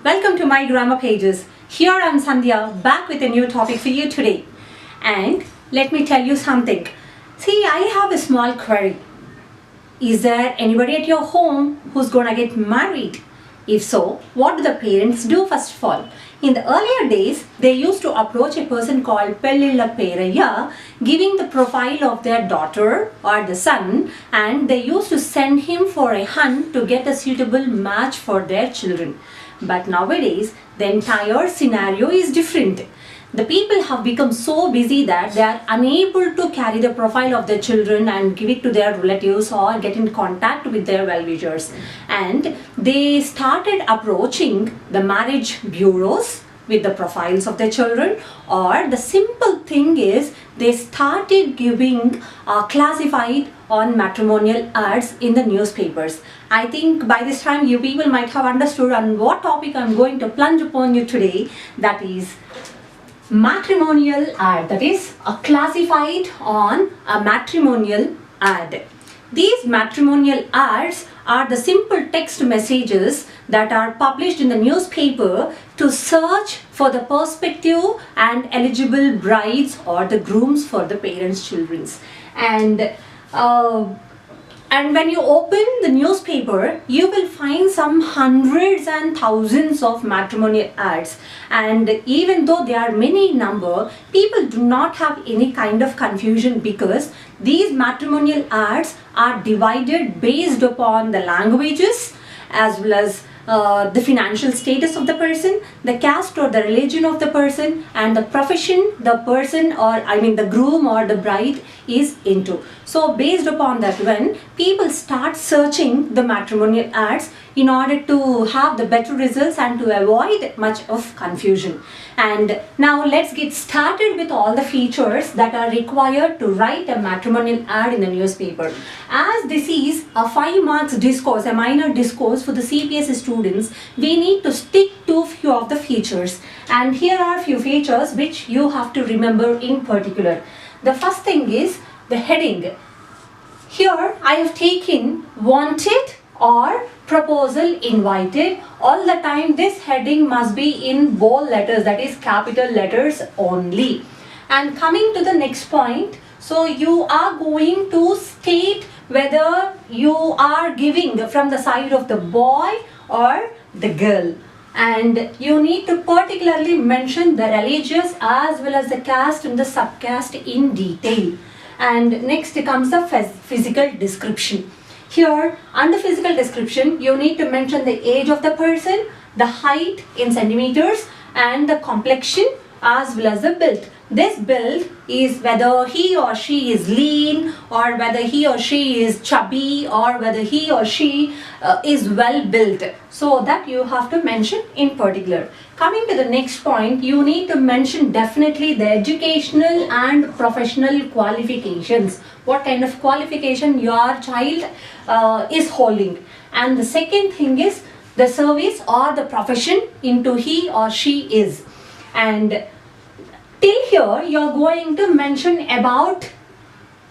Welcome to my grammar pages. Here I am Sandhya, back with a new topic for you today. And let me tell you something. See, I have a small query. Is there anybody at your home who's gonna get married? If so, what do the parents do first of all? In the earlier days, they used to approach a person called Pellilla Peraya, giving the profile of their daughter or the son, and they used to send him for a hunt to get a suitable match for their children. But nowadays, the entire scenario is different. The people have become so busy that they are unable to carry the profile of their children and give it to their relatives or get in contact with their well-wishers. And they started approaching the marriage bureaus with the profiles of their children, or the simple thing is they started giving classified on matrimonial ads in the newspapers. I think by this time you people might have understood on what topic I'm going to plunge upon you today, that is matrimonial ad, that is a classified on a matrimonial ad. These matrimonial ads are the simple text messages that are published in the newspaper to search for the prospective and eligible brides or the grooms for the parents' children. And when you open the newspaper, you will find some hundreds and thousands of matrimonial ads. And even though they are many in number, people do not have any kind of confusion because these matrimonial ads are divided based upon the languages as well as the financial status of the person, the caste or the religion of the person, and the profession the person, or I mean the groom or the bride, is into. So based upon that, when people start searching the matrimonial ads in order to have the better results and to avoid much of confusion. And now let's get started with all the features that are required to write a matrimonial ad in the newspaper. As this is a 5 marks discourse, a minor discourse for the CPS students, we need to stick to few of the features. And here are few features which you have to remember in particular. The first thing is the heading. Here I have taken wanted or proposal invited. All the time this heading must be in bold letters, that is capital letters only. And coming to the next point, so you are going to state whether you are giving from the side of the boy or the girl. And you need to particularly mention the religious as well as the caste and the subcaste in detail. And next comes the physical description. Here, under physical description, you need to mention the age of the person, the height in centimeters, and the complexion as well as the build. This build is whether he or she is lean, or whether he or she is chubby, or whether he or she is well built. So that you have to mention in particular. Coming to the next point, you need to mention definitely the educational and professional qualifications. What kind of qualification your child is holding. And the second thing is the service or the profession into he or she is. And till here you are going to mention about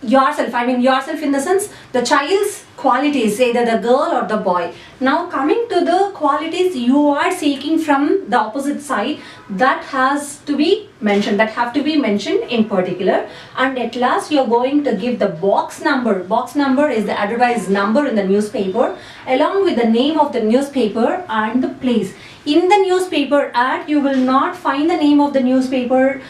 yourself, I mean yourself in the sense the child's qualities, either the girl or the boy. Now coming to the qualities you are seeking from the opposite side, that has to be mentioned, that have to be mentioned in particular. And at last you are going to give the box number. Box number is the advertised number in the newspaper, along with the name of the newspaper and the place. In the newspaper ad, you will not find the name of the newspaper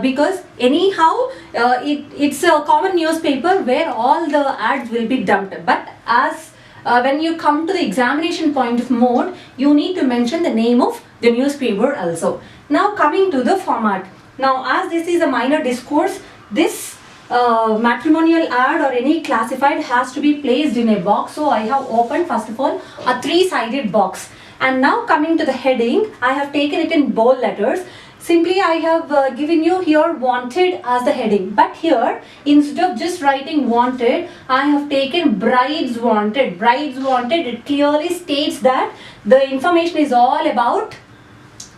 because anyhow it's a common newspaper where all the ads will be dumped. But as when you come to the examination point of mode, you need to mention the name of the newspaper also. Now coming to the format. Now as this is a minor discourse, this matrimonial ad or any classified has to be placed in a box. So I have opened first of all a 3-sided box. And now coming to the heading, I have taken it in bold letters. Simply I have given you here wanted as the heading. But here, instead of just writing wanted, I have taken brides wanted. Brides wanted, it clearly states that the information is all about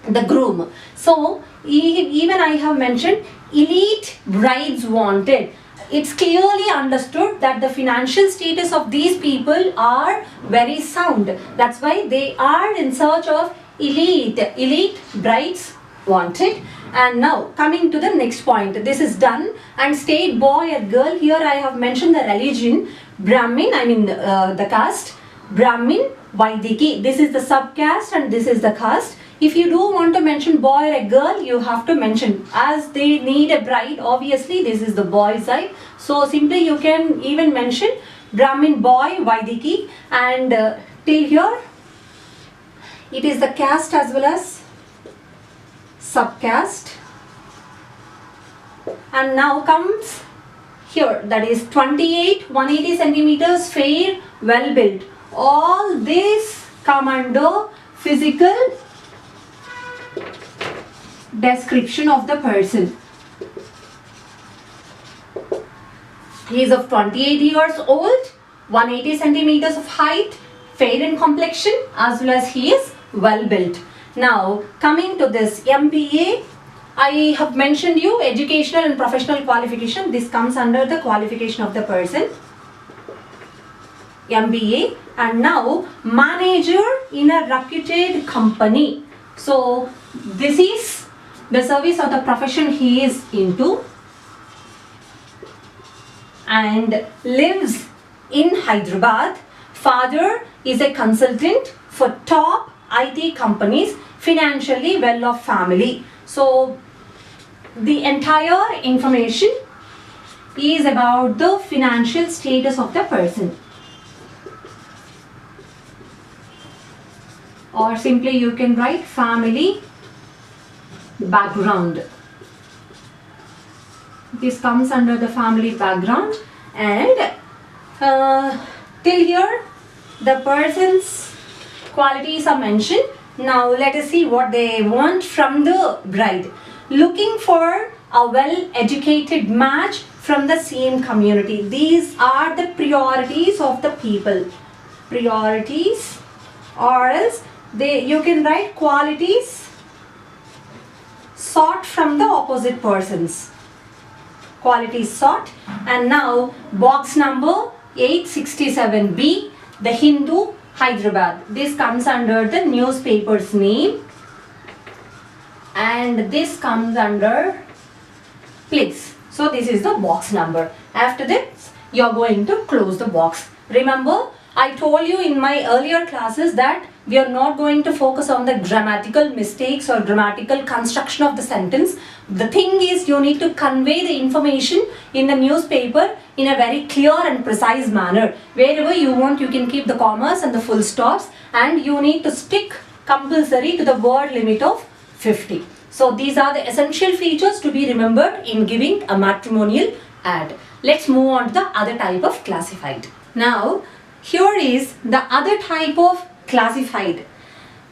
the groom. So even I have mentioned elite brides wanted. It's clearly understood that the financial status of these people are very sound. That's why they are in search of elite brides wanted. And now coming to the next point, this is done and state boy or girl. Here I have mentioned the religion, Brahmin, I mean the caste, Brahmin, Vaidiki. This is the subcaste and this is the caste. If you do want to mention boy or a girl, you have to mention, as they need a bride, obviously this is the boy side. So simply you can even mention Brahmin boy, Vaidiki, and till here it is the caste as well as subcaste. And now comes here, that is 28, 180 centimeters, fair, well built. All this come under physical description of the person. He is of 28 years old, 180 centimeters of height, fair in complexion, as well as he is well built. Now coming to this MBA, I have mentioned you educational and professional qualification. This comes under the qualification of the person, MBA. And now manager in a reputed company. So this is the service of the profession he is into, and lives in Hyderabad. Father is a consultant for top IT companies, financially well-off family. So the entire information is about the financial status of the person. Or simply you can write family background. This comes under the family background. And till here the person's qualities are mentioned. Now let us see what they want from the bride. Looking for a well-educated match from the same community. These are the priorities of the people. Priorities, or else you can write qualities sought from the opposite persons. Qualities sought. And now box number 867B, the Hindu, Hyderabad. This comes under the newspaper's name, and this comes under place. So this is the box number. After this you are going to close the box. Remember, I told you in my earlier classes that we are not going to focus on the grammatical mistakes or grammatical construction of the sentence. The thing is, you need to convey the information in the newspaper in a very clear and precise manner. Wherever you want, you can keep the commas and the full stops, and you need to stick compulsory to the word limit of 50. So these are the essential features to be remembered in giving a matrimonial ad. Let's move on to the other type of classified. Now, here is the other type of classified.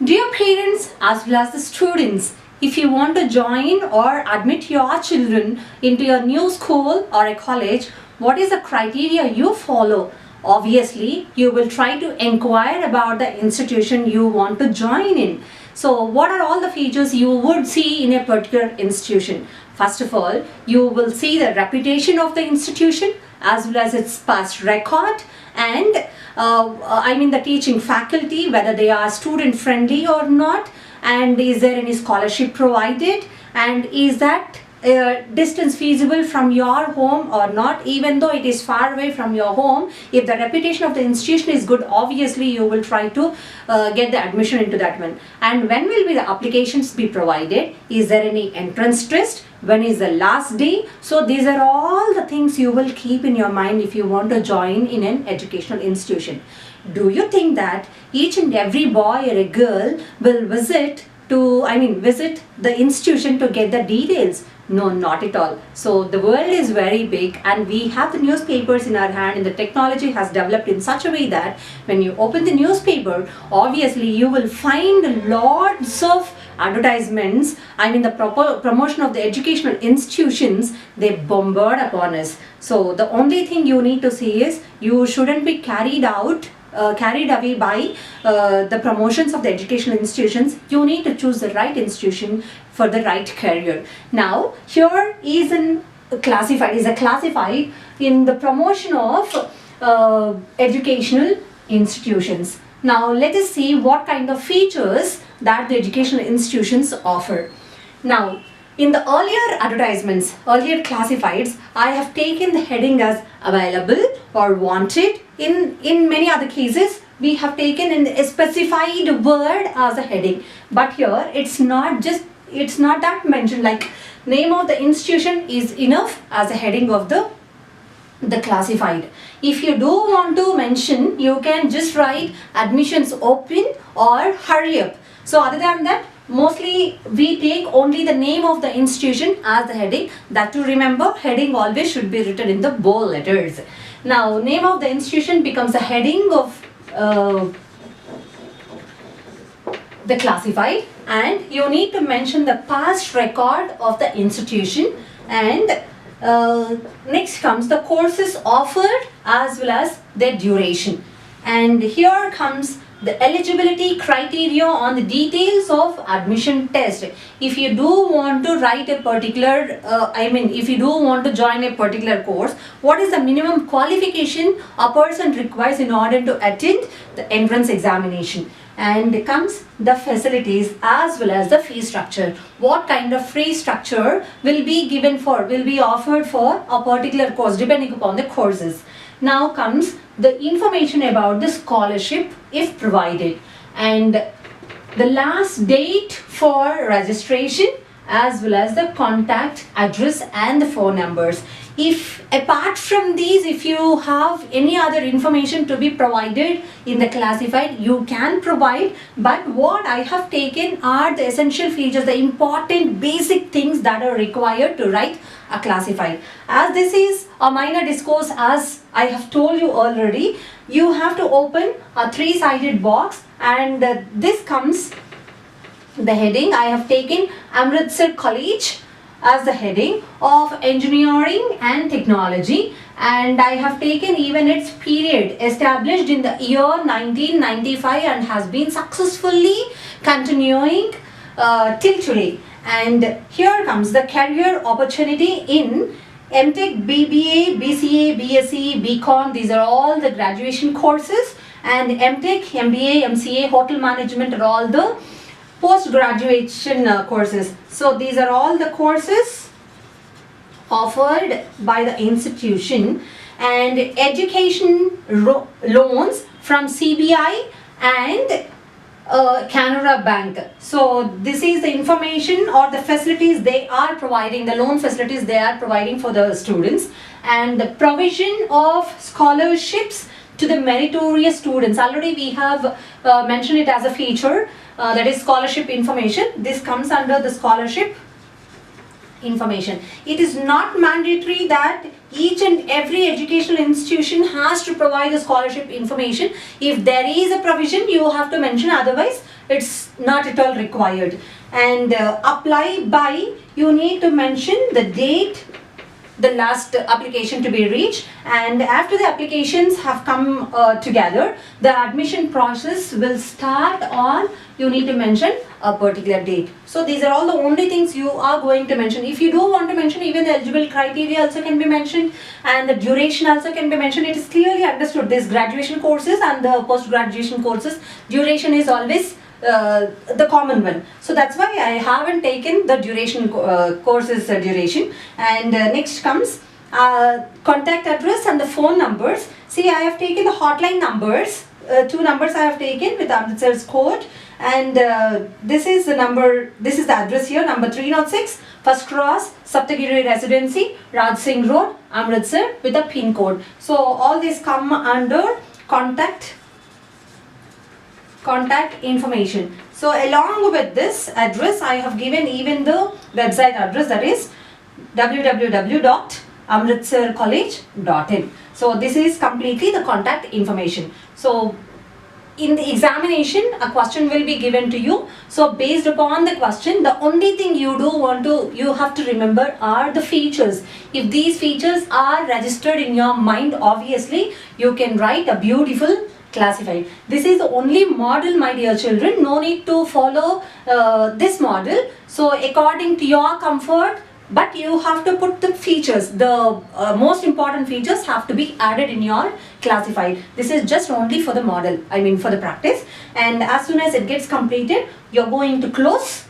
Dear parents as well as the students, if you want to join or admit your children into your new school or a college, what is the criteria you follow? Obviously, you will try to inquire about the institution you want to join in. So what are all the features you would see in a particular institution? First of all, you will see the reputation of the institution as well as its past record, and the teaching faculty, whether they are student friendly or not, and is there any scholarship provided, and is that distance feasible from your home or not. Even though it is far away from your home, if the reputation of the institution is good, obviously you will try to get the admission into that one. And when will be the applications be provided? Is there any entrance test? When is the last day? So these are all the things you will keep in your mind if you want to join in an educational institution. Do you think that each and every boy or a girl will visit the institution to get the details? No, not at all. So the world is very big, and we have the newspapers in our hand, and the technology has developed in such a way that when you open the newspaper, obviously you will find lots of advertisements. The promotion of the educational institutions, they bombard upon us. So the only thing you need to see is you shouldn't be carried away by the promotions of the educational institutions. You need to choose the right institution for the right career. Now here is a classified in the promotion of educational institutions. Now let us see what kind of features that the educational institutions offer. Now, in the earlier advertisements, earlier classifieds, I have taken the heading as available or wanted. In many other cases, we have taken in a specified word as a heading. But here, it's not that mentioned, like name of the institution is enough as a heading of the classified. If you do want to mention, you can just write admissions open or hurry up. So other than that, mostly we take only the name of the institution as the heading. That to remember, heading always should be written in the bold letters. Now, name of the institution becomes the heading of the classified, and you need to mention the past record of the institution, and next comes the courses offered as well as their duration. And here comes the eligibility criteria on the details of admission test. If you do want to write a particular, if you do want to join a particular course, what is the minimum qualification a person requires in order to attend the entrance examination? And comes the facilities as well as the fee structure. What kind of fee structure will be offered for a particular course depending upon the courses. Now comes the information about the scholarship if provided, and the last date for registration as well as the contact address and the phone numbers. If apart from these, if you have any other information to be provided in the classified, you can provide, but what I have taken are the essential features, the important basic things that are required to write a classified. As this is a minor discourse, as I have told you already, you have to open a three-sided box, and this comes the heading. I have taken Amritsar College as the heading of engineering and technology, and I have taken even its period, established in the year 1995 and has been successfully continuing till today. And here comes the career opportunity in MTech, BBA, BCA, BSc, BCom. These are all the graduation courses, and MTech, MBA, MCA, hotel management are all the post-graduation courses. So these are all the courses offered by the institution, and education loans from CBI and Canara Bank. So this is the information or the facilities they are providing, the loan facilities they are providing for the students, and the provision of scholarships to the meritorious students. Already we have mentioned it as a feature, that is scholarship information. This comes under the scholarship information. It is not mandatory that each and every educational institution has to provide the scholarship information. If there is a provision, you have to mention, otherwise it's not at all required. And apply by, you need to mention the date, the last application to be reached, and after the applications have come together, the admission process will start on, you need to mention a particular date. So these are all the only things you are going to mention. If you do want to mention, even the eligible criteria also can be mentioned, and the duration also can be mentioned. It is clearly understood, this graduation courses and the post-graduation courses, duration is always the common one. So that's why I haven't taken the duration courses duration. And next comes contact address and the phone numbers. See, I have taken the hotline numbers, two numbers I have taken with Amritsar's code, and this is the number, this is the address here, number 306 First Cross, Saptagiri Residency, Raj Singh Road, Amritsar, with a pin code. So all these come under contact information. So along with this address, I have given even the website address, that is www.amritsarcollege.in. So this is completely the contact information. So in the examination, a question will be given to you. So based upon the question, the only thing you have to remember are the features. If these features are registered in your mind, obviously you can write a beautiful classified. This is the only model, my dear children. No need to follow this model. So according to your comfort, but you have to put the features, the most important features have to be added in your classified. This is just only for the model, I mean for the practice, and as soon as it gets completed, you're going to close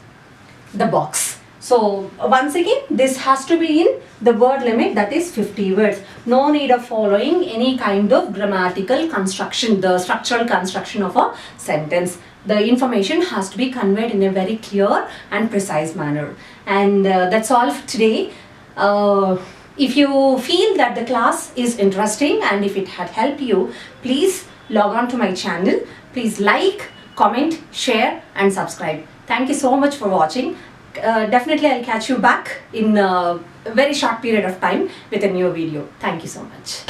the box. So once again, this has to be in the word limit, that is 50 words. No need of following any kind of grammatical construction, the structural construction of a sentence. The information has to be conveyed in a very clear and precise manner. And that's all for today. If you feel that the class is interesting and if it had helped you, please log on to my channel. Please like, comment, share and subscribe. Thank you so much for watching. Definitely I'll catch you back in a very short period of time with a new video. Thank you so much.